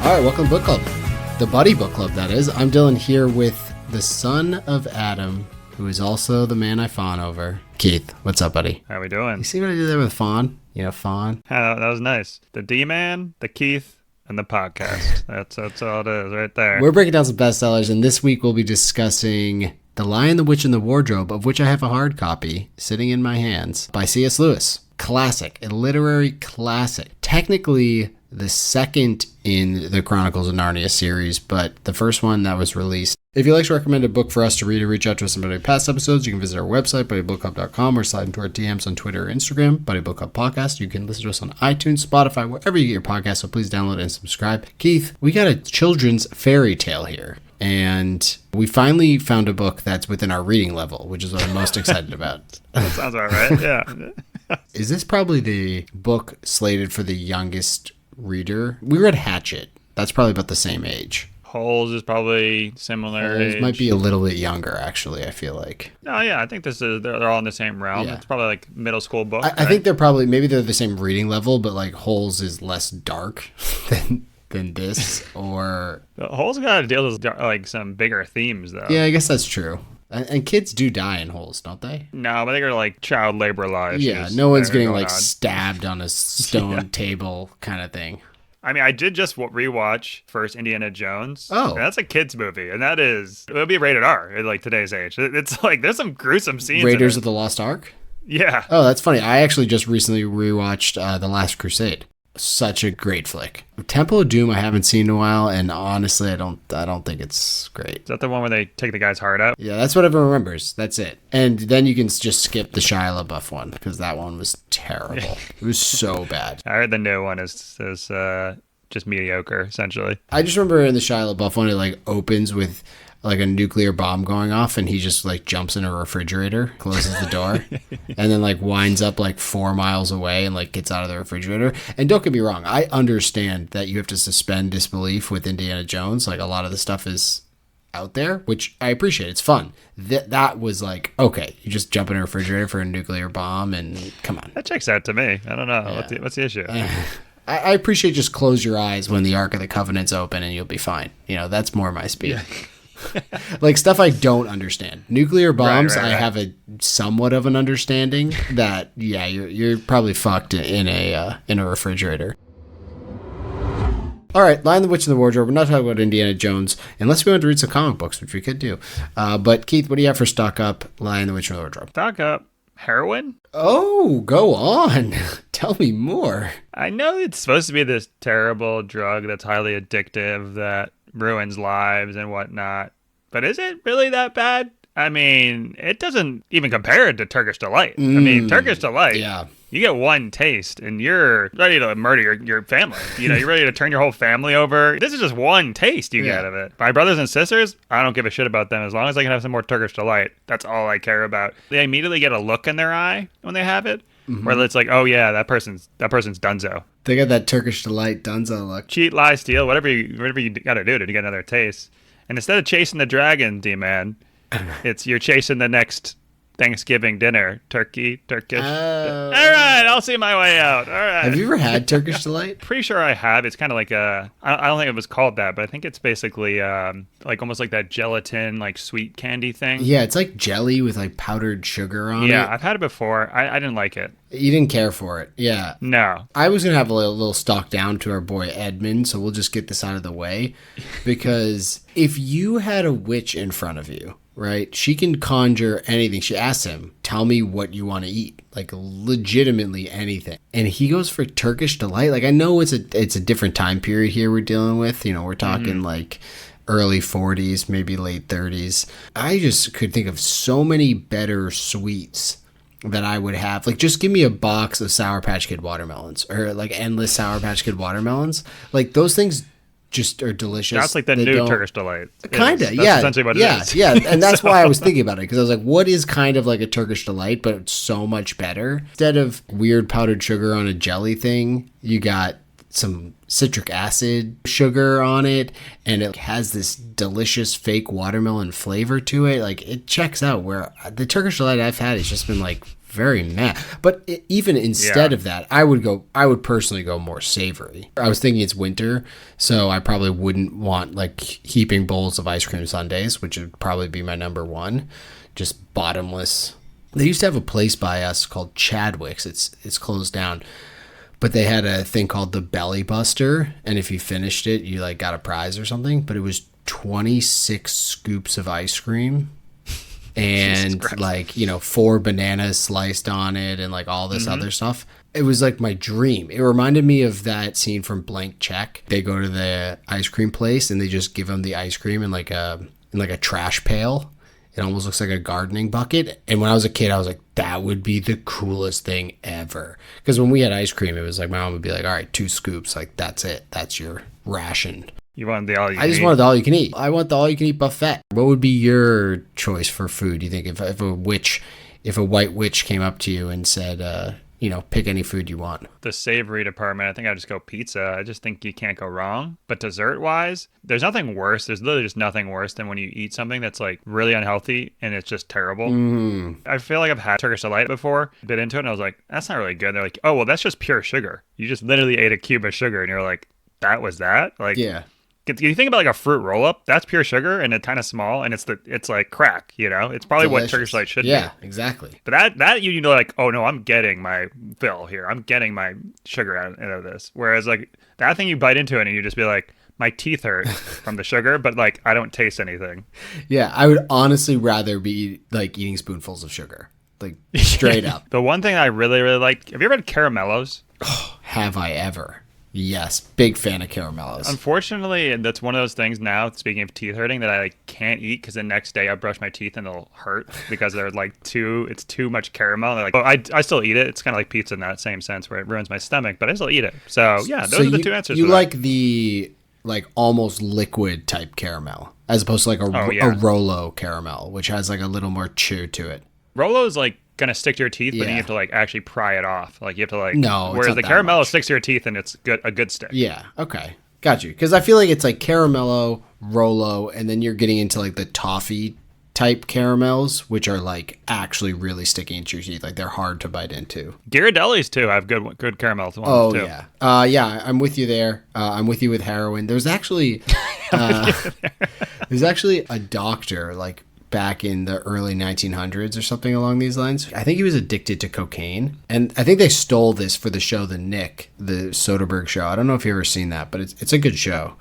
All right, welcome to Book Club. The Buddy Book Club, that is. I'm Dylan here with the son of Adam, who is also the man I fawn over. Keith, what's up, buddy? How we doing? You see what I did there with fawn? You know, fawn. That was nice. The D-Man, the Keith, and the podcast. That's all it is right there. We're breaking down some bestsellers, and this week we'll be discussing The Lion, the Witch, and the Wardrobe, of which I have a hard copy sitting in my hands, by C.S. Lewis. Classic, a literary classic. Technically the second in the Chronicles of Narnia series, but the first one that was released. If you'd like to recommend a book for us to read or reach out to us about any past episodes, you can visit our website, buddybookclub.com, or slide into our DMs on Twitter or Instagram, Buddy Book Club Podcast. You can listen to us on iTunes, Spotify, wherever you get your podcasts, so please download and subscribe. Keith, we got a children's fairy tale here, and we finally found a book that's within our reading level, which is what I'm most excited about. That sounds about right, yeah. Is this probably the book slated for the youngest reader? We read Hatchet. That's probably about the same age. Holes is probably similar age. Holes might be a little bit younger, actually, I feel like. No, yeah, I think they're all in the same realm. Yeah. It's probably like middle school book. I think they're the same reading level, but like Holes is less dark than this, or... Holes got to deal with like some bigger themes, though. Yeah, I guess that's true. And kids do die in Holes, don't they? No, but they are like child labor law issues. Yeah, no one's getting like on. stabbed on a stone table kind of thing. I mean, I did just rewatch first Indiana Jones. Oh. And that's a kid's movie, and it'll be rated R at like today's age. It's like there's some gruesome scenes. Raiders of the Lost Ark? Yeah. Oh, that's funny. I actually just recently rewatched The Last Crusade. Such a great flick. Temple of Doom I haven't seen in a while, and honestly I don't think it's great. Is that the one where they take the guy's heart out? Yeah, that's what everyone remembers. That's it. And then you can just skip the Shia LaBeouf one, because that one was terrible. It was so bad. I heard the new one is just mediocre, essentially. I just remember in the Shia LaBeouf one, it like opens with like a nuclear bomb going off, and he just like jumps in a refrigerator, closes the door, and then like winds up like 4 miles away and like gets out of the refrigerator. And don't get me wrong, I understand that you have to suspend disbelief with Indiana Jones. Like a lot of the stuff is out there, which I appreciate. It's fun. That was like, okay, you just jump in a refrigerator for a nuclear bomb, and come on. That checks out to me. I don't know. Yeah. What's the issue? I appreciate just close your eyes when the Ark of the Covenant's open and you'll be fine. You know, that's more my speed. Yeah. Like stuff I don't understand. Nuclear bombs, right. I have a somewhat of an understanding that, yeah, you're probably fucked in a refrigerator. All right, Lion, the Witch, and the Wardrobe. We're not talking about Indiana Jones, unless we want to read some comic books, which we could do. But Keith, what do you have for Stock Up, Lion, the Witch, and the Wardrobe? Stock Up. Heroin? Oh, go on. Tell me more. I know it's supposed to be this terrible drug that's highly addictive that ruins lives and whatnot, but is it really that bad? I mean, it doesn't even compare to Turkish Delight. I mean, Turkish Delight, yeah. You get one taste and you're ready to murder your family. You know, you're ready to turn your whole family over. This is just one taste you get of it. My brothers and sisters, I don't give a shit about them. As long as I can have some more Turkish Delight, that's all I care about. They immediately get a look in their eye when they have it, where it's like, oh yeah, that person's dunzo. They got that Turkish Delight dunzo look. Cheat, lie, steal, whatever you got to do to get another taste. And instead of chasing the dragon, D-Man, you're chasing the next Thanksgiving dinner. Turkish. All right, I'll see my way out. All right. Have you ever had Turkish Delight? Pretty sure I have. It's kind of like I don't think it was called that, but I think it's basically like almost like that gelatin, like sweet candy thing. Yeah, it's like jelly with like powdered sugar on it. Yeah, I've had it before. I didn't like it. You didn't care for it. Yeah. No. I was going to have a little stock down to our boy Edmund, so we'll just get this out of the way. Because if you had a witch in front of you, right, she can conjure anything. She asks him, tell me what you want to eat. Like legitimately anything. And he goes for Turkish Delight. Like I know it's a different time period here we're dealing with. You know, we're talking like early 40s, maybe late 30s. I just could think of so many better sweets that I would have. Like just give me a box of Sour Patch Kid watermelons, or like endless Sour Patch Kid watermelons. Like those things just are delicious. That's like the new Turkish Delight. Kinda, yeah. That's essentially what it is. Yeah, and that's why I was thinking about it, because I was like, what is kind of like a Turkish Delight, but it's so much better? Instead of weird powdered sugar on a jelly thing, you got some citric acid sugar on it, and it has this delicious fake watermelon flavor to it. Like it checks out. Where the Turkish Delight I've had has just been like very mad. But even instead of that, I would personally go more savory. I was thinking it's winter, so I probably wouldn't want like heaping bowls of ice cream sundaes, which would probably be my number one. Just bottomless. They used to have a place by us called Chadwick's. It's closed down. But they had a thing called the Belly Buster, and if you finished it, you like got a prize or something. But it was 26 scoops of ice cream. And like, 4 bananas sliced on it and like all this other stuff. It was like my dream. It reminded me of that scene from Blank Check. They go to the ice cream place and they just give them the ice cream in like a trash pail. It almost looks like a gardening bucket. And when I was a kid, I was like, that would be the coolest thing ever. Because when we had ice cream, it was like my mom would be like, all right, 2 scoops. Like, that's it. That's your ration. You wanted the all you can eat? I just wanted the all you can eat. I want the all you can eat buffet. What would be your choice for food? Do you think if a white witch came up to you and said, pick any food you want? The savory department, I think I'd just go pizza. I just think you can't go wrong. But dessert-wise, there's nothing worse. There's literally just nothing worse than when you eat something that's like really unhealthy and it's just terrible. I feel like I've had Turkish Delight before, bit into it, and I was like, that's not really good. They're like, oh, well, that's just pure sugar. You just literally ate a cube of sugar, and you're like, that was that? Like, yeah. You think about like a fruit roll-up, that's pure sugar and it's kind of small and it's like crack, It's probably delicious. What Turkish Delight should be. Yeah, exactly. But that you know, like, oh no, I'm getting my fill here. I'm getting my sugar out of this. Whereas like that thing, you bite into it and you just be like, my teeth hurt from the sugar, but like I don't taste anything. Yeah, I would honestly rather be like eating spoonfuls of sugar. Like straight up. The one thing I really, really like, have you ever had caramellos? Have I ever? Yes, big fan of caramellos. Unfortunately, that's one of those things now, speaking of teeth hurting, that I like, can't eat because the next day I brush my teeth and it'll hurt because they're like it's too much caramel. They're like, oh, I still eat it. It's kind of like pizza in that same sense where it ruins my stomach, but I still eat it. So yeah, those are the two answers. You like the like almost liquid type caramel as opposed to like a Rolo caramel, which has like a little more chew to it. Rolo is like gonna stick to your teeth, but you have to like actually pry it off. Like you have to like whereas the caramello sticks to your teeth and it's a good stick. Yeah, okay. Got you. Because I feel like it's like caramello, Rolo, and then you're getting into like the toffee type caramels, which are like actually really sticking into your teeth. Like they're hard to bite into. Ghirardelli's too have good caramel ones too. Yeah, I'm with you there. I'm with you with heroin. There's actually a doctor like back in the early 1900s or something along these lines. I think he was addicted to cocaine. And I think they stole this for the show The Nick, the Soderbergh show. I don't know if you've ever seen that, but it's a good show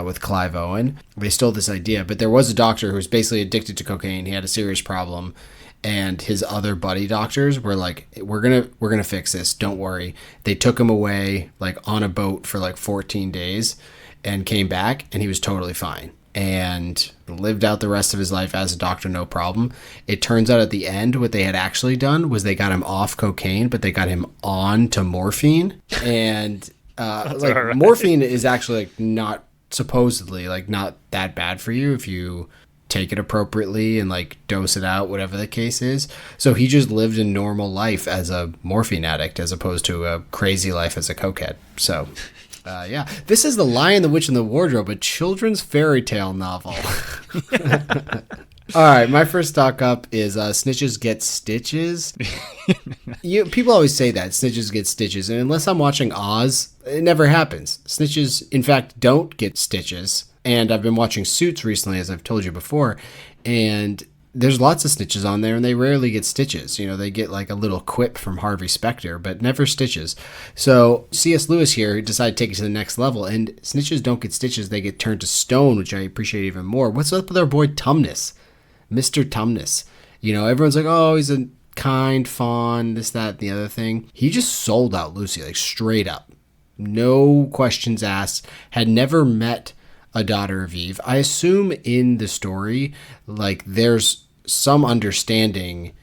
with Clive Owen. They stole this idea, but there was a doctor who was basically addicted to cocaine. He had a serious problem. And his other buddy doctors were like, we're gonna fix this. Don't worry. They took him away like on a boat for like 14 days and came back and he was totally fine. And lived out the rest of his life as a doctor, no problem. It turns out at the end, what they had actually done was they got him off cocaine, but they got him on to morphine. And right. Morphine is actually like not supposedly like not that bad for you if you take it appropriately and like dose it out, whatever the case is. So he just lived a normal life as a morphine addict as opposed to a crazy life as a cokehead. So... this is The Lion, the Witch, and the Wardrobe, a children's fairy tale novel. All right, my first stock up is Snitches Get Stitches. People always say that, Snitches get stitches, and unless I'm watching Oz, it never happens. Snitches, in fact, don't get stitches, and I've been watching Suits recently, as I've told you before, and there's lots of snitches on there and they rarely get stitches. They get like a little quip from Harvey Specter, but never stitches. So C.S. Lewis here decided to take it to the next level, and snitches don't get stitches, they get turned to stone, which I appreciate even more. What's up with our boy Tumnus? Mr. Tumnus. Everyone's like, oh, he's a kind fawn, this, that, and the other thing. He just sold out Lucy, like straight up. No questions asked. Had never met a daughter of Eve. I assume in the story, like there's some understanding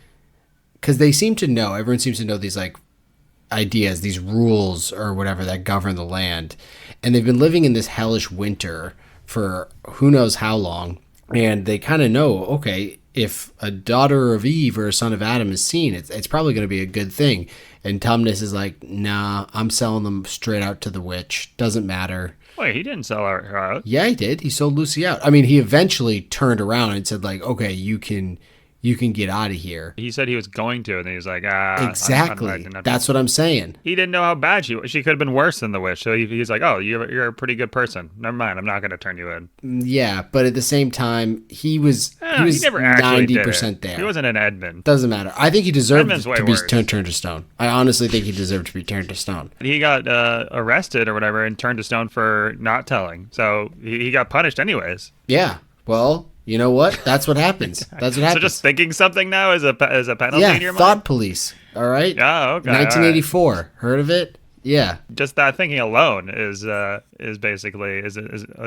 because they seem to know, everyone seems to know these like ideas, these rules or whatever that govern the land. And they've been living in this hellish winter for who knows how long. And they kind of know, okay, if a daughter of Eve or a son of Adam is seen, it's probably going to be a good thing. And Tumnus is like, nah, I'm selling them straight out to the witch. Doesn't matter. Wait, he didn't sell her out. Yeah, he did. He sold Lucy out. I mean, he eventually turned around and said, like, okay, you can you can get out of here. He said he was going to, and he was like, Exactly. That's what I'm saying. He didn't know how bad she was. She could have been worse than the witch. So he's like, oh, you're a pretty good person. Never mind. I'm not going to turn you in. Yeah, but at the same time, he was He never actually 90% there. He wasn't an Edmund. Doesn't matter. I think he deserved Edmund's way to be worse. turned to stone. I honestly think he deserved to be turned to stone. He got arrested or whatever and turned to stone for not telling. So he got punished anyways. Yeah. Well, you know what? That's what happens. That's what happens. So just thinking something now is a penalty in your thought mind? police. All right. Oh, okay. 1984. All right. Heard of it? Yeah. Just that thinking alone is basically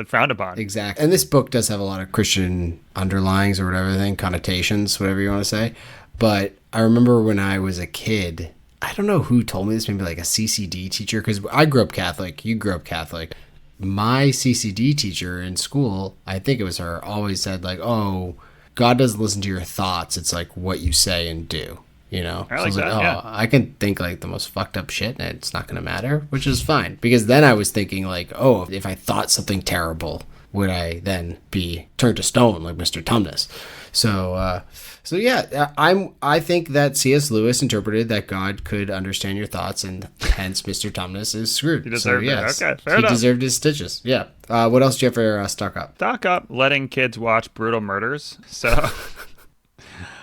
frowned upon. Exactly. And this book does have a lot of Christian underlyings or whatever thing, connotations, whatever you want to say. But I remember when I was a kid, I don't know who told me this, maybe like a CCD teacher, because I grew up Catholic. You grew up Catholic. My CCD teacher in school, I think it was her, always said like, oh, God doesn't listen to your thoughts. It's like what you say and do, you know? I like so I that, was like, yeah. I can think like the most fucked up shit and it's not going to matter, which is fine. Because then I was thinking like, oh, if I thought something terrible, would I then be turned to stone like Mr. Tumnus? So yeah, I think that C.S. Lewis interpreted that God could understand your thoughts, and hence Mr. Tumnus is screwed. He deserved it. Okay, fair he enough. deserved his stitches. Yeah. What else do you have for stock up? Stock up letting kids watch brutal murders. So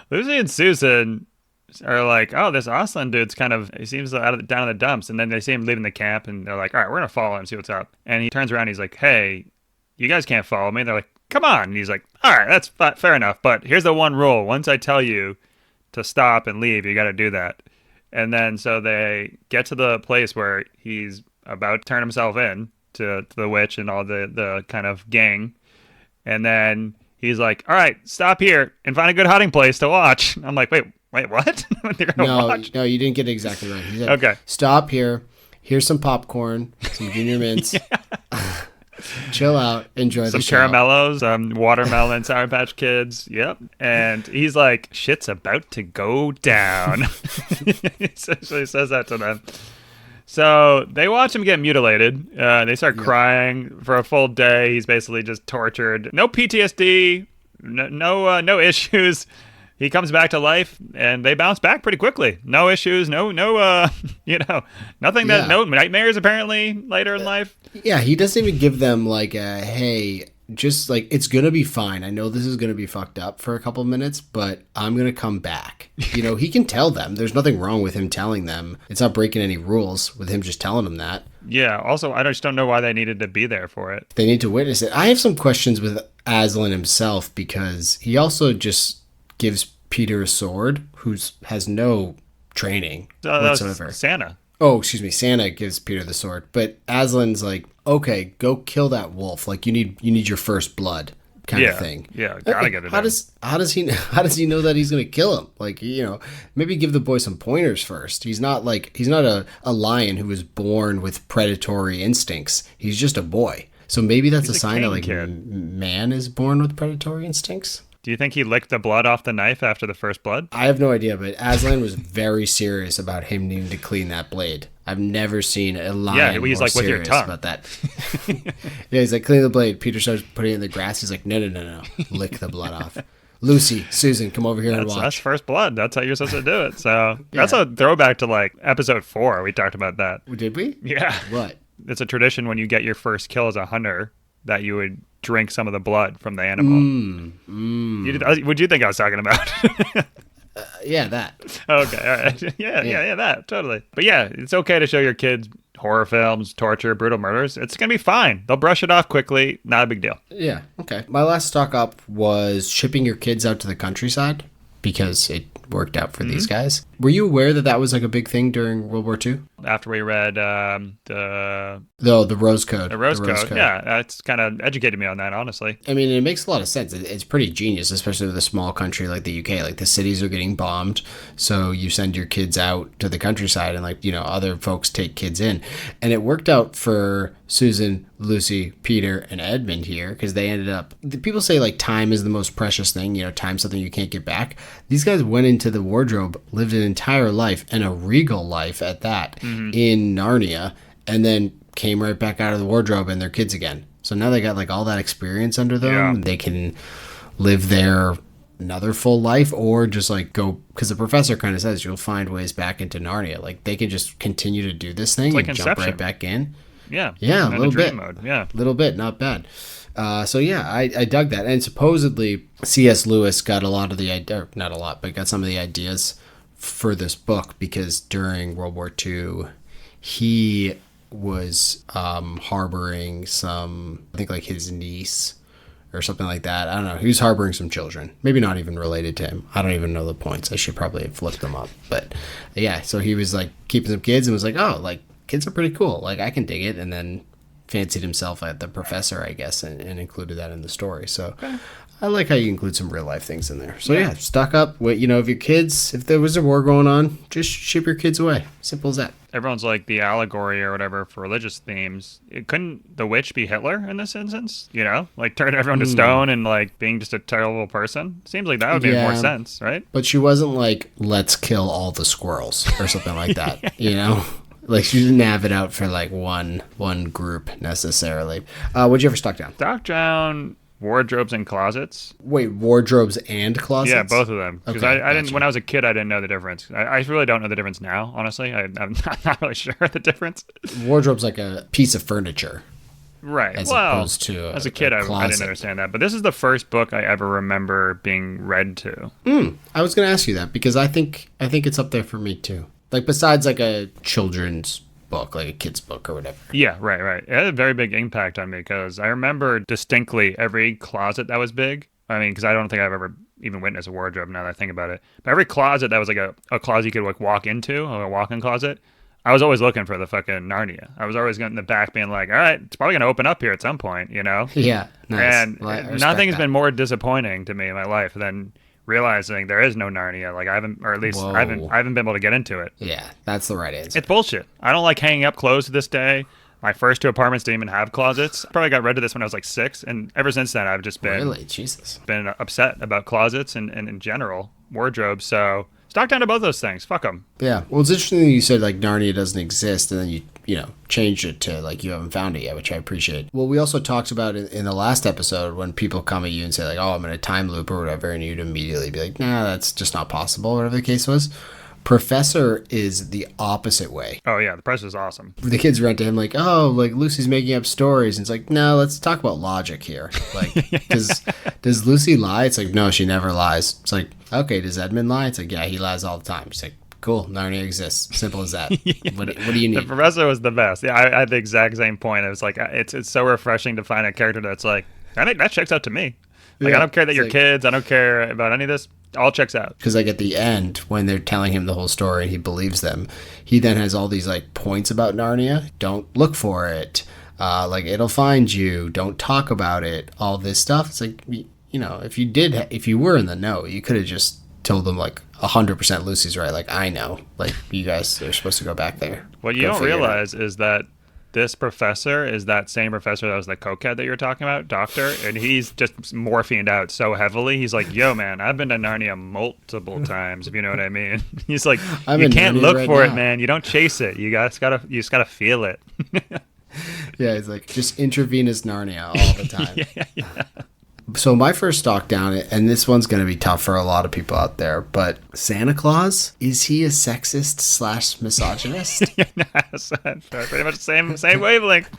Lucy and Susan are like, oh, this Aslan dude's he seems down in the dumps. And then they see him leaving the camp, and they're like, all right, we're going to follow him and see what's up. And he turns around and he's like, hey, you guys can't follow me. And they're like, come on. And he's like, all right, that's fair enough. But here's the one rule. Once I tell you to stop and leave, you got to do that. And then so they get to the place where he's about to turn himself in to the witch and all the kind of gang. And then he's like, all right, stop here and find a good hiding place to watch. I'm like, wait, what? They're gonna watch? No, you didn't get it exactly right. He said, Okay. Stop here. Here's some popcorn, some Junior Mints. Chill out. Enjoy Some the show. caramellos, watermelon, Sour Patch Kids. Yep. And he's like, shit's about to go down. He essentially says that to them. So they watch him get mutilated. They start crying for a full day. He's basically just tortured. No PTSD. No issues. He comes back to life, and they bounce back pretty quickly. No issues, no, nothing no nightmares apparently later in life. Yeah, he doesn't even give them like a, hey, just like, it's going to be fine. I know this is going to be fucked up for a couple of minutes, but I'm going to come back. You know, he can tell them. There's nothing wrong with him telling them. It's not breaking any rules with him just telling them that. Yeah, also, I just don't know why they needed to be there for it. They need to witness it. I have some questions with Aslan himself, because he also just gives Peter a sword who has no training whatsoever. Santa. Oh, excuse me. Santa gives Peter the sword, but Aslan's like, okay, go kill that wolf. Like you need your first blood kind of thing. Yeah, gotta get it. How does he know that he's gonna kill him? Like, you know, maybe give the boy some pointers first. He's not a lion who was born with predatory instincts. He's just a boy. So maybe that's a sign that like man is born with predatory instincts. Do you think he licked the blood off the knife after the first blood? I have no idea, but Aslan was very serious about him needing to clean that blade. I've never seen a lion he's more like, with your serious tongue. about that. Yeah, he's like, clean the blade. Peter starts putting it in the grass. He's like, no. Lick the blood off. Lucy, Susan, come over here and watch. That's first blood. That's how you're supposed to do it. So that's a throwback to like episode 4. We talked about that. Did we? Yeah. What? It's a tradition when you get your first kill as a hunter that you would drink some of the blood from the animal. What'd you think I was talking about? Yeah, that. Okay, all right. Yeah, that, totally. But yeah, it's okay to show your kids horror films, torture, brutal murders. It's going to be fine. They'll brush it off quickly. Not a big deal. Yeah, okay. My last stock up was shipping your kids out to the countryside, because it worked out for these guys. Were you aware that was like a big thing during World War II? After we read the Rose Code. The Rose Code. Yeah, that's kind of educated me on that, honestly. I mean, it makes a lot of sense. It's pretty genius, especially with a small country like the UK. Like, the cities are getting bombed, so you send your kids out to the countryside, and like, you know, other folks take kids in. And it worked out for Susan, Lucy, Peter, and Edmund here, because they ended up... People say, like, time is the most precious thing. You know, time's something you can't get back. These guys went into the wardrobe, lived an entire life, and a regal life at that, in Narnia, and then came right back out of the wardrobe and they're kids again. So now they got like all that experience under them. Yeah. They can live their another full life, or just like go, because the professor kind of says you'll find ways back into Narnia. Like they can just continue to do this thing like and Inception. jump right back in. Yeah. Yeah, a little bit. Mode. Yeah. Little bit, not bad. So yeah, I dug that. And supposedly C.S. Lewis got a lot of the idea, or not a lot, but got some of the ideas for this book because during World War II, he was harboring some, I think like his niece or something like that. I don't know. He was harboring some children, maybe not even related to him. I don't even know the points. I should probably have looked them up. But yeah, so he was like keeping some kids and was like, oh, like kids are pretty cool. Like I can dig it. And then fancied himself at the professor, I guess, and included that in the story. So I like how you include some real life things in there. So yeah, stock up. Wait, you know, if your kids, if there was a war going on, just ship your kids away. Simple as that. Everyone's like the allegory or whatever for religious themes. Couldn't the witch be Hitler in this instance? You know, like turn everyone to stone and like being just a terrible person. Seems like that would make more sense, right? But she wasn't like, let's kill all the squirrels or something like that. You know. Like, she didn't have it out for, like, one group, necessarily. What'd you ever stock down? Stock down wardrobes and closets. Wait, wardrobes and closets? Yeah, both of them. Because Okay, I didn't, when I was a kid, I didn't know the difference. I really don't know the difference now, honestly. I'm not really sure the difference. Wardrobe's like a piece of furniture. Right. As well, opposed to as a kid, I didn't understand that. But this is the first book I ever remember being read to. I was going to ask you that, because I think it's up there for me, too. Like, besides, like, a children's book, like a kid's book or whatever. Yeah, right. It had a very big impact on me, because I remember distinctly every closet that was big. I mean, because I don't think I've ever even witnessed a wardrobe now that I think about it. But every closet that was like a closet you could like walk into, or a walk-in closet, I was always looking for the fucking Narnia. I was always going in the back being like, all right, it's probably going to open up here at some point, you know? Yeah, nice. And nothing has been more disappointing to me in my life than realizing there is no Narnia. Like I haven't been able to get into it. Yeah, that's the right answer. It's bullshit. I don't like hanging up clothes to this day. My first 2 apartments didn't even have closets. Probably got rid of this when I was like 6, and ever since then I've just been been upset about closets and in general wardrobes. So stock down to both those things. Fuck them. Yeah. Well, it's interesting that you said like Narnia doesn't exist, and then you know, changed it to like you haven't found it yet, which I appreciate. Well, we also talked about in the last episode when people come at you and say like, oh, I'm in a time loop or whatever, and you'd immediately be like, nah, that's just not possible, whatever the case was. Professor is the opposite way. Oh yeah, the press is awesome. The kids run to him like, oh, like Lucy's making up stories, and it's like, no, let's talk about logic here. Like, does Lucy lie? It's like, no, she never lies. It's like, okay, does Edmund lie? It's like, yeah, he lies all the time. It's like, cool, Narnia exists. Simple as that. What do you need? The professor was the best. Yeah, I had the exact same point. It was like, it's so refreshing to find a character that's like, that checks out to me. Like, I don't care that you're kids. I don't care about any of this. All checks out. Because like at the end, when they're telling him the whole story and he believes them, he then has all these like points about Narnia. Don't look for it. Like it'll find you. Don't talk about it. All this stuff. It's like, you know, if you were in the know, you could have just told them like 100% Lucy's right. Like, I know. Like, you guys are supposed to go back there. What you don't realize is that this professor is that same professor that was the cokehead that you were talking about, doctor, and he's just morphined out so heavily. He's like, yo, man, I've been to Narnia multiple times, if you know what I mean. He's like, you can't look for it, man. You don't chase it. You just gotta feel it. Yeah, it's like just intravenous Narnia all the time. Yeah. So my first stock down, and this one's going to be tough for a lot of people out there, but Santa Claus, is he a sexist / misogynist? Yes, pretty much the same wavelength.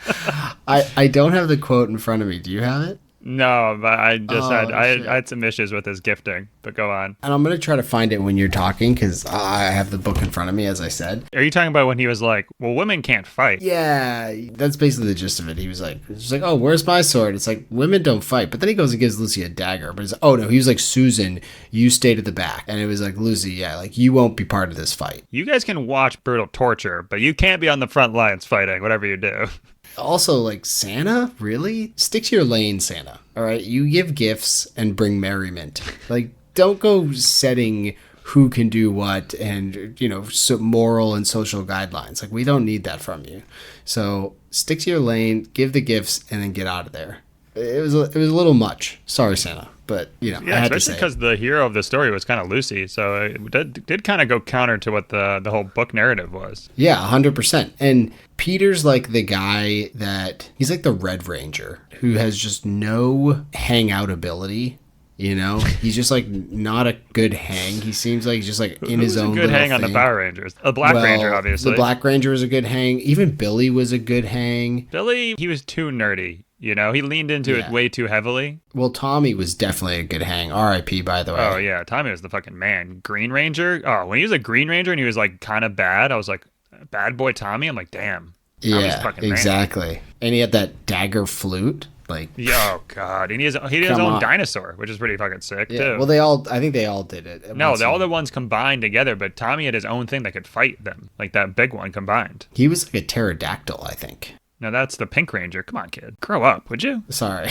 I don't have the quote in front of me. Do you have it? No, but I just I had some issues with his gifting, but go on. And I'm going to try to find it when you're talking, because I have the book in front of me, as I said. Are you talking about when he was like, well, women can't fight? Yeah, that's basically the gist of it. He was like, oh, where's my sword? It's like, women don't fight. But then he goes and gives Lucy a dagger. But it's, oh, no, he was like, Susan, you stayed at the back. And it was like, Lucy, yeah, like, you won't be part of this fight. You guys can watch brutal torture, but you can't be on the front lines fighting, whatever you do. Also, like, Santa? Really? Stick to your lane, Santa. All right? You give gifts and bring merriment. Like, don't go setting who can do what and, you know, moral and social guidelines. Like, we don't need that from you. So stick to your lane, give the gifts, and then get out of there. It was a little much. Sorry, Santa. But, you know, yeah, especially because the hero of the story was kind of Lucy. So it did kind of go counter to what the whole book narrative was. Yeah, 100%. And Peter's like the guy that, he's like the Red Ranger who has just no hangout ability You know, he's just like not a good hang. He seems like he's just like in his own Who's a good little hang on the thing. Power Rangers? A Black Ranger, obviously. The Black Ranger was a good hang. Even Billy was a good hang. Billy, he was too nerdy. You know, he leaned into it way too heavily. Well, Tommy was definitely a good hang. R.I.P. by the way. Oh yeah, Tommy was the fucking man. Green Ranger. Oh, when he was a Green Ranger and he was like kind of bad, I was like, bad boy Tommy. I'm like, damn. Tommy's the fucking man. Exactly. And he had that dagger flute. Like, oh god, and he had his own dinosaur, which is pretty fucking sick too. Well, I think they all did it. No, all the ones combined together, but Tommy had his own thing that could fight them, like that big one combined. He was like a pterodactyl, I think. No, that's the Pink Ranger. Come on, kid, grow up, would you? Sorry.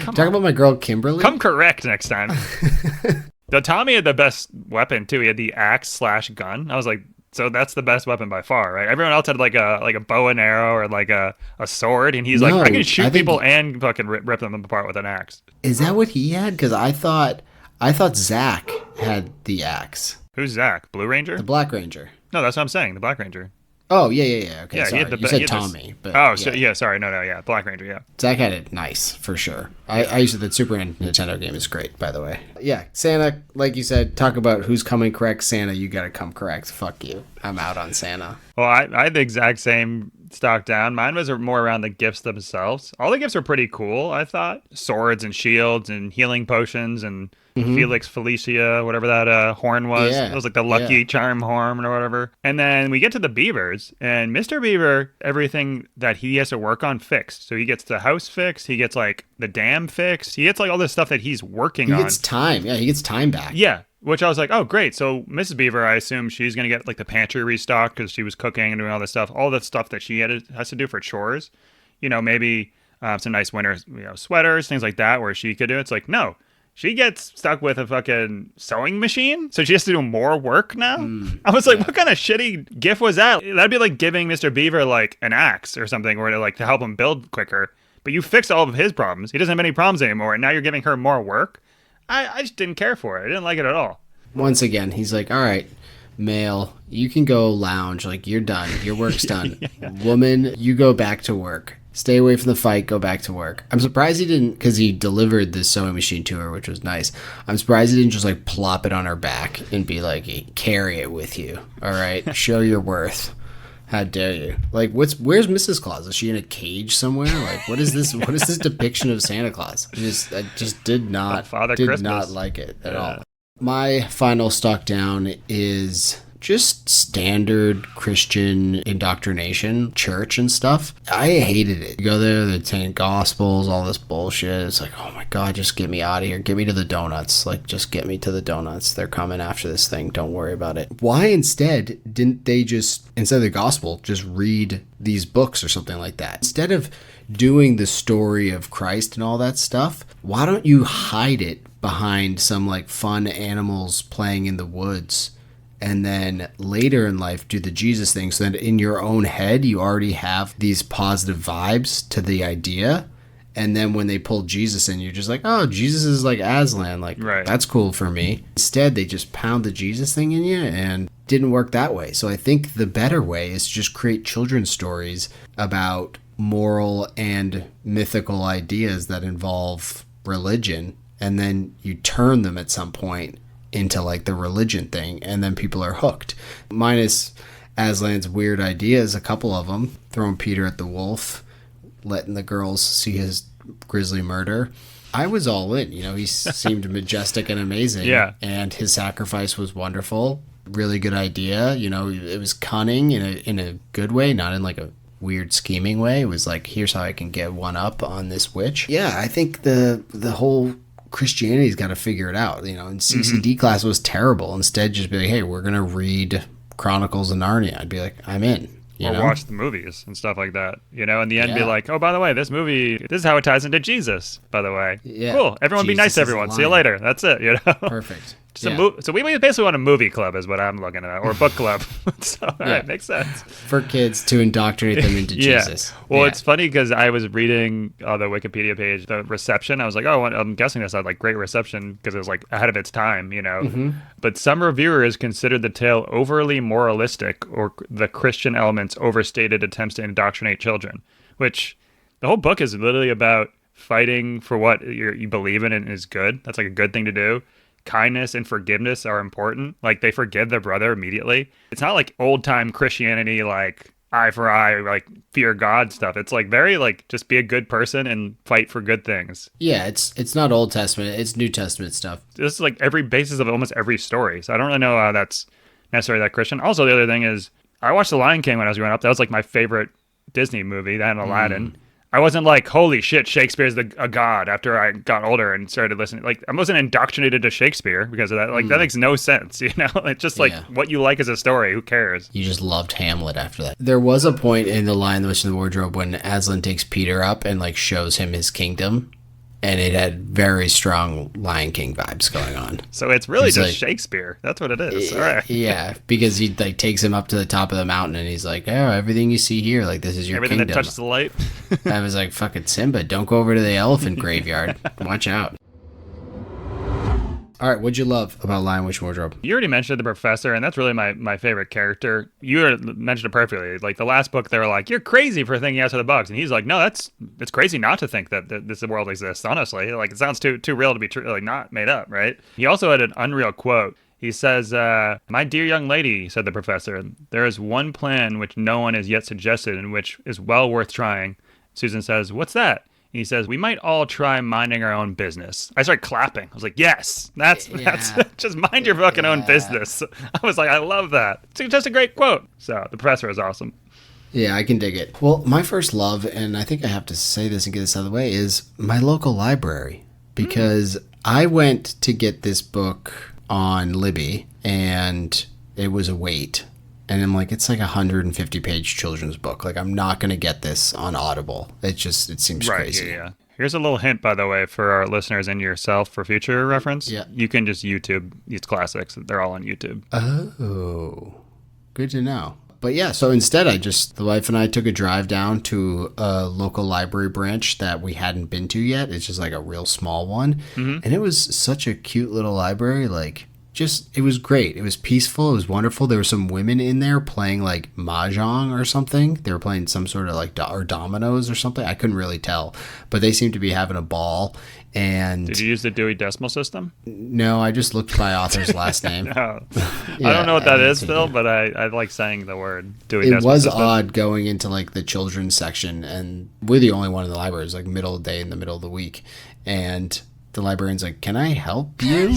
Talk about my girl Kimberly. Come correct next time. The Tommy had the best weapon too. He had the axe/gun. I was like, so that's the best weapon by far, right? Everyone else had like a bow and arrow or like a sword, and he's like, I can shoot people and fucking rip them apart with an axe. Is that what he had? Because I thought Zach had the axe. Who's Zach? Blue Ranger? The Black Ranger. No, that's what I'm saying. The Black Ranger. Oh, yeah. Okay, yeah, sorry. You said Tommy. But sorry. No, Black Ranger, yeah. Zach had it nice, for sure. I used to, the Super Nintendo game is great, by the way. Yeah, Santa, like you said, talk about who's coming correct. Santa, you gotta come correct. Fuck you. I'm out on Santa. Well, I had the exact same stock down. Mine was more around the gifts themselves. All the gifts were pretty cool, I thought. Swords and shields and healing potions and Felix Felicia, whatever that horn was. Yeah. It was like the lucky charm horn or whatever. And then we get to the Beavers, and Mr. Beaver, everything that he has to work on fixed. So he gets the house fixed. He gets like the dam fixed. He gets like all this stuff that he's working on. He gets time. Yeah, he gets time back. Yeah. Which I was like, oh, great. So Mrs. Beaver, I assume she's going to get like the pantry restocked because she was cooking and doing all this stuff. All the stuff that she has to do for chores. You know, maybe some nice winter sweaters, things like that, where she could do it. It's like, no. She gets stuck with a fucking sewing machine, so she has to do more work now. I was like, what kind of shitty gift was that? That'd be like giving Mr. Beaver like an axe or something, or to help him build quicker. But you fixed all of his problems. He doesn't have any problems anymore, and now you're giving her more work. I just didn't care for it. I didn't like it at all. Once again, he's like, all right, male, you can go lounge. Like, you're done. Your work's done. Woman, you go back to work. Stay away from the fight. Go back to work. I'm surprised he didn't, because he delivered the sewing machine to her, which was nice. I'm surprised he didn't just like plop it on her back and be like, hey, carry it with you. All right, show your worth. How dare you? Like, where's Mrs. Claus? Is she in a cage somewhere? Like, what is this? What is this depiction of Santa Claus? I just did not like it at all. My final stock down is just standard Christian indoctrination, church and stuff. I hated it. You go there, they're saying gospels, all this bullshit. It's like, oh my God, just get me out of here. Get me to the donuts. Like, just get me to the donuts. They're coming after this thing. Don't worry about it. Why instead didn't they just, instead of the gospel, just read these books or something like that? Instead of doing the story of Christ and all that stuff, why don't you hide it behind some like fun animals playing in the woods? And then later in life, do the Jesus thing so that in your own head, you already have these positive vibes to the idea. And then when they pull Jesus in, you're just like, oh, Jesus is like Aslan. Like, right. That's cool for me. Instead, they just pound the Jesus thing in you and didn't work that way. So I think the better way is to just create children's stories about moral and mythical ideas that involve religion. And then you turn them at some point into like the religion thing, and then people are hooked. Minus Aslan's weird ideas, a couple of them, throwing Peter at the wolf, letting the girls see his grisly murder. I was all in, he seemed majestic and amazing. Yeah. And his sacrifice was wonderful. Really good idea. It was cunning in a good way, not in like a weird scheming way. It was like, here's how I can get one up on this witch. Yeah, I think the whole Christianity's got to figure it out, and CCD class was terrible. Instead, just be like, hey, we're going to read Chronicles of Narnia. I'd be like, I'm in. Or watch the movies and stuff like that, in the end be like, oh, by the way, this is how it ties into Jesus, by the way. Yeah. Cool. Everyone Jesus be nice to everyone. See you later. That's it, Perfect. So we basically want a movie club is what I'm looking at, or a book club. So, all right, makes sense. For kids to indoctrinate them into Jesus. Well, it's funny because I was reading the Wikipedia page, the reception. I was like, oh, I'm guessing this had like great reception because it was like ahead of its time, But some reviewers considered the tale overly moralistic, or the Christian elements overstated attempts to indoctrinate children, which the whole book is literally about fighting for what you believe in and is good. That's like a good thing to do. Kindness and forgiveness are important. Like they forgive their brother immediately. It's not like old time Christianity, like eye for eye, like fear God stuff. It's like very like just be a good person and fight for good things. Yeah, it's not Old Testament, it's New Testament stuff. This is like every basis of almost every story. So I don't really know how that's necessarily that Christian. Also, the other thing is I watched The Lion King when I was growing up. That was like my favorite Disney movie. That and Aladdin. I wasn't like, holy shit, Shakespeare's a god after I got older and started listening. Like, I wasn't indoctrinated to Shakespeare because of that. Like, that makes no sense, you know? It's just like what you like as a story. Who cares? You just loved Hamlet after that. There was a point in The Lion, the Witch, and the Wardrobe when Aslan takes Peter up and, like, shows him his kingdom. And it had very strong Lion King vibes going on. So it's really just like, Shakespeare. That's what it is. All right. Yeah, because he like takes him up to the top of the mountain and he's like, oh, everything you see here, like this is your everything kingdom. That touches the light. I was like, fucking Simba, don't go over to the elephant graveyard. Watch out. All right, what'd you love about Lion, Witch, Wardrobe? You already mentioned the professor, and that's really my favorite character. You mentioned it perfectly. Like the last book, they were like, "You're crazy for thinking outside the box," and he's like, "No, it's crazy not to think that this world exists." Honestly, like it sounds too real to be true, like not made up, right? He also had an unreal quote. He says, "My dear young lady," said the professor, "there is one plan which no one has yet suggested, and which is well worth trying." Susan says, "What's that?" He says, "We might all try minding our own business." I started clapping. I was like, yes, that's just mind your fucking own business. I was like, I love that. It's just a great quote. So the professor is awesome. Yeah, I can dig it. Well, my first love, and I think I have to say this and get this out of the way, is my local library. Because I went to get this book on Libby, and it was a wait. And I'm like, it's like a 150-page children's book. Like, I'm not going to get this on Audible. It seems crazy. Yeah. Here's a little hint, by the way, for our listeners and yourself for future reference. Yeah. You can just YouTube these classics. They're all on YouTube. Oh, good to know. But yeah, so instead, the wife and I took a drive down to a local library branch that we hadn't been to yet. It's just like a real small one. Mm-hmm. And it was such a cute little library. Like, it was great. It was peaceful. It was wonderful. There were some women in there playing like mahjong or something. They were playing some sort of like or dominoes or something. I couldn't really tell, but they seemed to be having a ball. And did you use the Dewey Decimal System? No, I just looked by author's last name. No. Yeah, I don't know what that is, Phil, but I like saying the word Dewey Decimal System. It was odd going into like the children's section, and we're the only one in the library. It was like middle of the day in the middle of the week, and the librarian's like, "Can I help you?"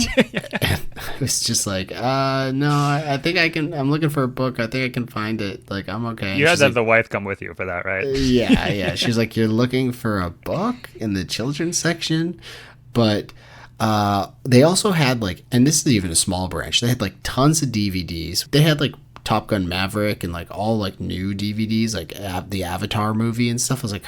And I was just like, no, I think I can. I'm looking for a book. I think I can find it. Like, I'm okay. You had to have the wife come with you for that, right? Yeah. She's like, "You're looking for a book in the children's section?" But they also had like, and this is even a small branch, they had like tons of DVDs. They had like Top Gun Maverick and like all like new DVDs, like the Avatar movie and stuff. I was like,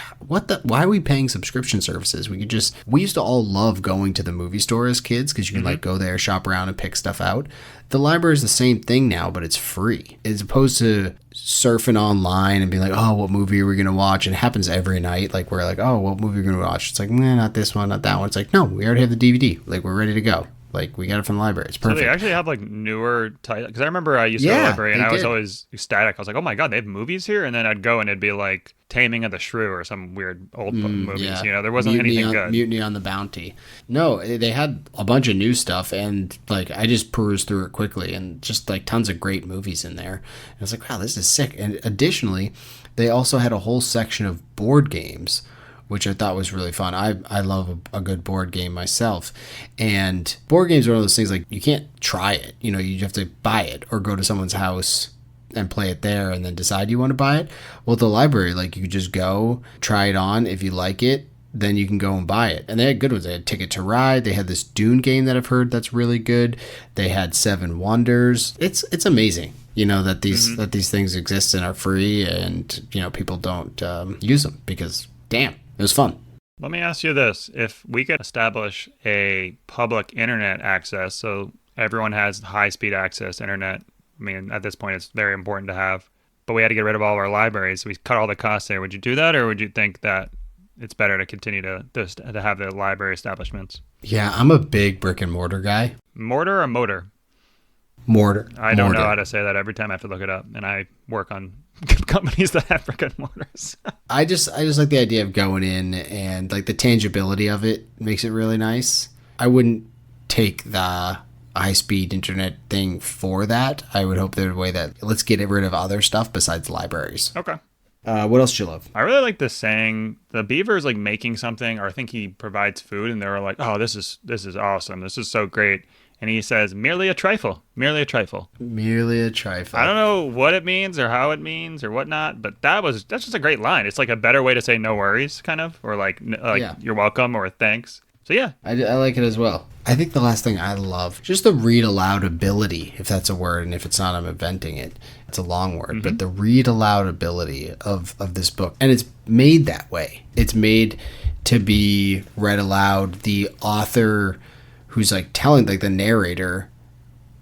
why are we paying subscription services? We used to all love going to the movie store as kids because you can like go there, shop around and pick stuff out. The library is the same thing now, but it's free. As opposed to surfing online and being like, oh, what movie are we going to watch? And it happens every night. Like we're like, oh, what movie are we going to watch? It's like, not this one, not that one. It's like, no, we already have the DVD. Like we're ready to go. Like, we got it from the library. It's perfect. So they actually have, like, newer titles. Because I remember I used to go to the library, and I was always ecstatic. I was like, oh, my God, they have movies here? And then I'd go, and it'd be, like, Taming of the Shrew or some weird old movies. Yeah. You know, there wasn't anything good. Mutiny on the Bounty. No, they had a bunch of new stuff, and, like, I just perused through it quickly, and just, like, tons of great movies in there. And I was like, wow, this is sick. And additionally, they also had a whole section of board games, which I thought was really fun. I love a good board game myself. And board games are one of those things, like, you can't try it. You know, you have to buy it or go to someone's house and play it there and then decide you want to buy it. Well, at the library, like, you could just go, try it on. If you like it, then you can go and buy it. And they had good ones. They had Ticket to Ride. They had this Dune game that I've heard that's really good. They had Seven Wonders. It's amazing, you know, that these things exist and are free, and, you know, people don't use them because, damn. It was fun. Let me ask you this. If we could establish a public internet access, so everyone has high-speed access internet, I mean, at this point, it's very important to have, but we had to get rid of all of our libraries. We cut all the costs there. Would you do that, or would you think that it's better to continue to have the library establishments? Yeah, I'm a big brick and mortar guy. Mortar or motor? Mortar. I don't know how to say that every time I have to look it up, and I work on companies that have brick and mortars. I just like the idea of going in, and like the tangibility of it makes it really nice. I wouldn't take the high-speed internet thing for that. I would hope there's a way that let's get rid of other stuff besides libraries. Okay. What else do you love? I really like this saying. The beaver is like making something, or I think he provides food, and they're like, "Oh, this is awesome. This is so great." And he says, "Merely a trifle. Merely a trifle." Merely a trifle. I don't know what it means or how it means or whatnot, but that's just a great line. It's like a better way to say "no worries," kind of, or like Yeah. "you're welcome" or "thanks." So yeah, I like it as well. I think the last thing I love, just the read aloud ability, if that's a word, and if it's not, I'm inventing it. It's a long word, but the read aloud ability of this book, and it's made that way. It's made to be read aloud. The author who's like telling, like the narrator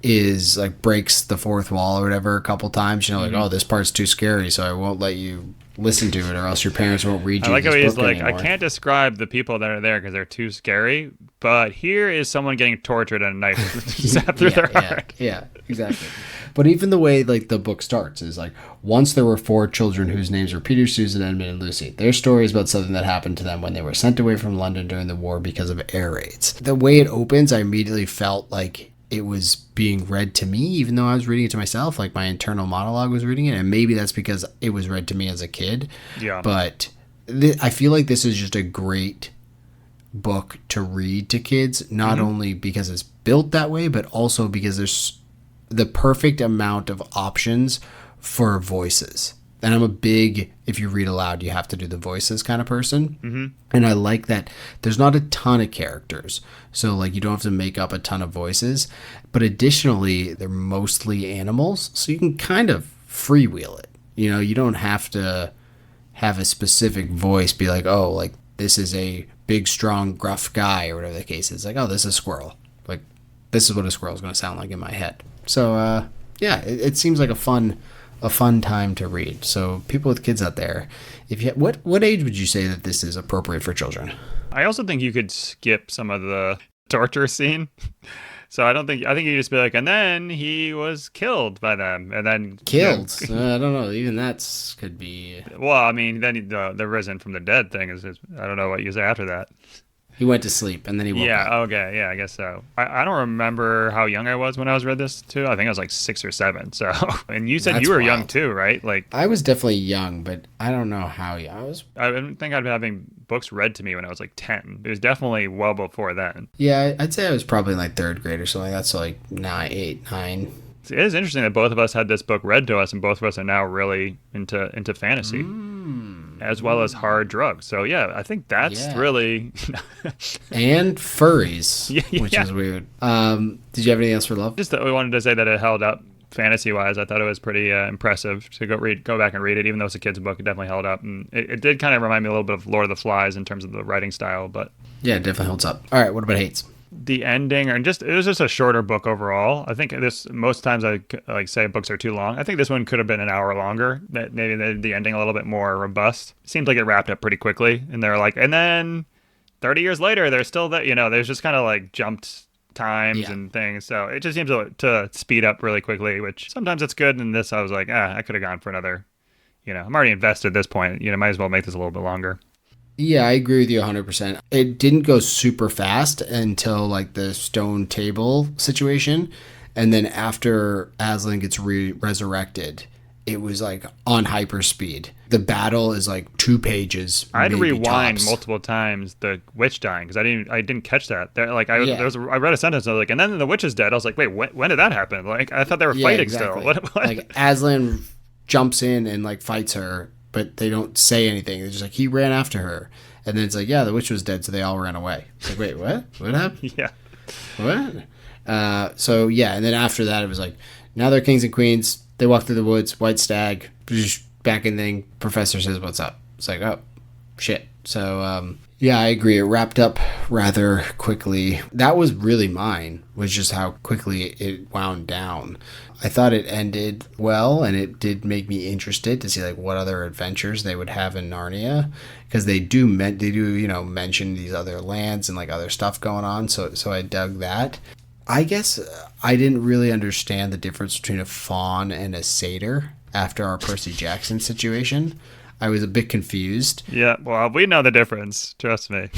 is like breaks the fourth wall or whatever a couple times, like, oh, this part's too scary, so I won't let you listen to it, or else your parents won't read you. I like how this he's book like, anymore. I can't describe the people that are there because they're too scary, but here is someone getting tortured and a knife zapped through their heart. Yeah, exactly. But even the way like the book starts is like, once there were 4 children whose names were Peter, Susan, Edmund, and Lucy. Their story is about something that happened to them when they were sent away from London during the war because of air raids. The way it opens, I immediately felt like it was being read to me, even though I was reading it to myself. Like my internal monologue was reading it, and maybe that's because it was read to me as a kid. Yeah. But I feel like this is just a great book to read to kids, not only because it's built that way, but also because there's the perfect amount of options for voices. And I'm a big, if you read aloud, you have to do the voices kind of person. Mm-hmm. And I like that there's not a ton of characters. So, like, you don't have to make up a ton of voices. But additionally, they're mostly animals. So you can kind of freewheel it. You don't have to have a specific voice be like, oh, like, this is a big, strong, gruff guy, or whatever the case is. Like, oh, this is a squirrel. Like, this is what a squirrel is going to sound like in my head. So, yeah, it seems like a fun time to read. So people with kids out there, if you what age would you say that this is appropriate for children? I also think you could skip some of the torture scene. So I think you just be like, and then he was killed by them, and then Killed? I don't know. Even that could be. Well, I mean, then the risen from the dead thing is I don't know what you say after that. He went to sleep and then he woke Yeah, up. okay, yeah, I guess so. I don't remember how young I was when I was read this too. I think I was like 6 or 7. So, and you said That's you were young wild. too, right? Like, I was definitely young, but I don't know how young I was. I didn't think I'd been having books read to me when I was like 10. It was definitely well before then. Yeah, I'd say I was probably in like 3rd grade or something. That's like 9, 8, 9. It is interesting that both of us had this book read to us, and both of us are now really into fantasy, as well as hard drugs. So yeah, I think that's Yeah. really. And furries, Yeah. which is weird. Did you have anything else for love? Just that we wanted to say that it held up fantasy-wise. I thought it was pretty impressive to go back and read it. Even though it's a kid's book, it definitely held up, and it did kind of remind me a little bit of Lord of the Flies in terms of the writing style, but. Yeah, it definitely holds up. All right, what about hates? The ending, it was just a shorter book overall. I think most times I like say books are too long. I think this one could have been an hour longer. That maybe the ending a little bit more robust. It seemed like it wrapped up pretty quickly, and they're like, and then 30 years later, they're still there. There's just kind of like jumped times and things. So it just seems to speed up really quickly, which sometimes it's good. And this, I was like, I could have gone for another. I'm already invested at this point. Might as well make this a little bit longer. Yeah, I agree with you 100%. It didn't go super fast until like the stone table situation. And then after Aslan gets resurrected, it was like on hyper speed. The battle is like 2 pages. I had to maybe rewind tops. multiple times the witch dying because I didn't catch that. Yeah. I read a sentence. I was like, and then the witch is dead. I was like, wait, when did that happen? Like I thought they were fighting still. What? Like Aslan jumps in and like fights her, but they don't say anything. They're just like, he ran after her. And then it's like, yeah, the witch was dead, so they all ran away. It's like, wait, what? What happened? Yeah. What? So, yeah, and then after that, it was like, now they're kings and queens. They walk through the woods, white stag, back in thing. Professor says, what's up? It's like, oh, shit. So, yeah, I agree. It wrapped up rather quickly. That was really mine, was just how quickly it wound down. I thought it ended well, and it did make me interested to see like what other adventures they would have in Narnia, because they do mention these other lands and like other stuff going on. So I dug that. I guess I didn't really understand the difference between a faun and a satyr after our Percy Jackson situation. I was a bit confused. Yeah, well, we know the difference. Trust me.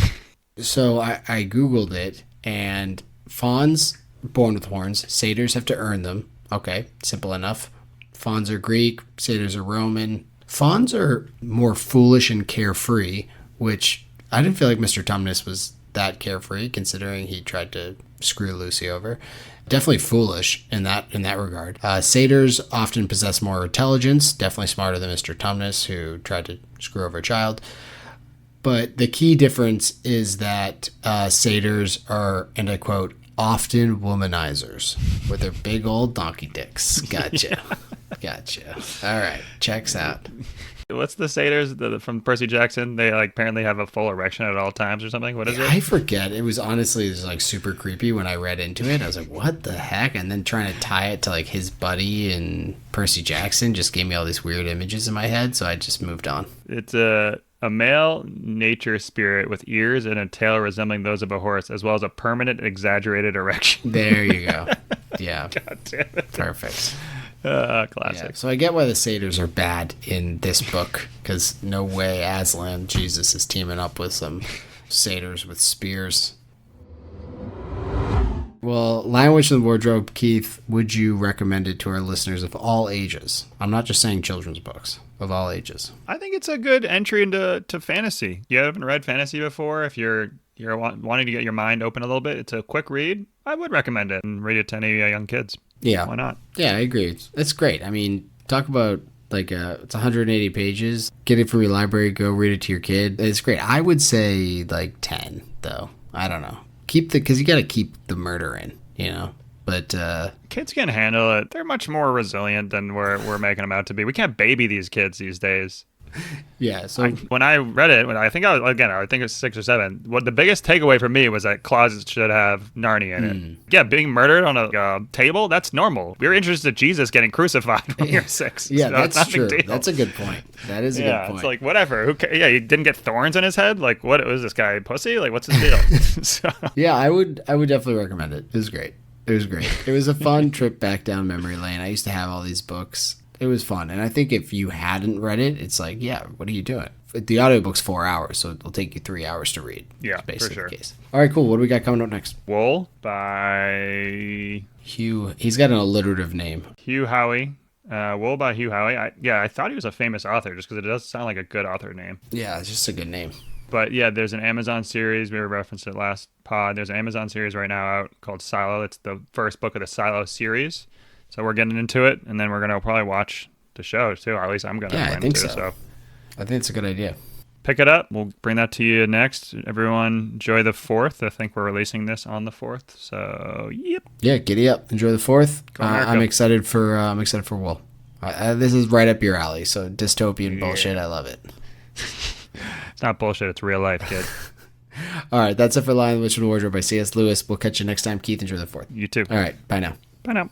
So I Googled it, and fawns born with horns, satyrs have to earn them. Okay, simple enough. Fawns are Greek, satyrs are Roman. Fawns are more foolish and carefree, which I didn't feel like Mr. Tumnus was that carefree, considering he tried to screw Lucy over. Definitely foolish in that regard. Satyrs often possess more intelligence, definitely smarter than Mr. Tumnus, who tried to screw over a child. But the key difference is that satyrs are, and I quote, often womanizers with their big old donkey dicks. Gotcha. Yeah. Gotcha. All right. Checks out. What's the satyrs from Percy Jackson? They like apparently have a full erection at all times or something. What is it? I forget. It was honestly just like super creepy when I read into it. I was like, what the heck? And then trying to tie it to like his buddy and Percy Jackson just gave me all these weird images in my head. So I just moved on. It's a male nature spirit with ears and a tail resembling those of a horse, as well as a permanent exaggerated erection. There you go. Yeah. God damn it. Perfect. Classic. Yeah, so I get why the satyrs are bad in this book, because no way Aslan, Jesus, is teaming up with some satyrs with spears. Well, Lion, Witch, and the Wardrobe, Keith, would you recommend it to our listeners of all ages? I'm not just saying children's books, of all ages. I think it's a good entry into fantasy. You haven't read fantasy before, if you're wanting to get your mind open a little bit, it's a quick read. I would recommend it and read it to any young kids. Yeah. Why not? Yeah, I agree. It's great. I mean, talk about like it's 180 pages. Get it from your library, go read it to your kid. It's great. I would say like 10, though. I don't know. Because you got to keep the murder in, you know? But kids can handle it. They're much more resilient than we're making them out to be. We can't baby these kids these days. Yeah. So when I read it, I think it was 6 or 7. What the biggest takeaway for me was that closets should have Narnia in it. Yeah, being murdered on a table, that's normal. We were interested in Jesus getting crucified when you're 6. Yeah, so that's true. That's a good point. That is a good point. It's like whatever. He didn't get thorns in his head. Like, what was this guy, pussy? Like, what's his deal? So. Yeah, I would definitely recommend it. It was great. It was a fun trip back down memory lane. I used to have all these books. It was fun. And I think if you hadn't read it, it's like, yeah, what are you doing? The audiobook's 4 hours, so it'll take you 3 hours to read. Yeah, That's basically for sure. The case. All right, cool. What do we got coming up next? Wool by Hugh. He's got an alliterative name. Hugh Howey. Wool by Hugh Howey. I thought he was a famous author just because it does sound like a good author name. Yeah, it's just a good name. But yeah, there's an Amazon series. We referenced it last pod. There's an Amazon series right now out called Silo. It's the first book of the Silo series. So we're getting into it, and then we're going to probably watch the show too, or at least I'm gonna. Yeah, I think so. I think it's a good idea. Pick it up. We'll bring that to you next. Everyone, enjoy the 4th. I think we're releasing this on the 4th. So, yep. Yeah, giddy up. Enjoy the 4th. I'm excited for Wool. This is right up your alley. So dystopian bullshit. I love it. It's not bullshit. It's real life, kid. All right, that's it for Lion, Witch, and Wardrobe by C.S. Lewis. We'll catch you next time, Keith. Enjoy the 4th. You too. All right, bye now. Bye now.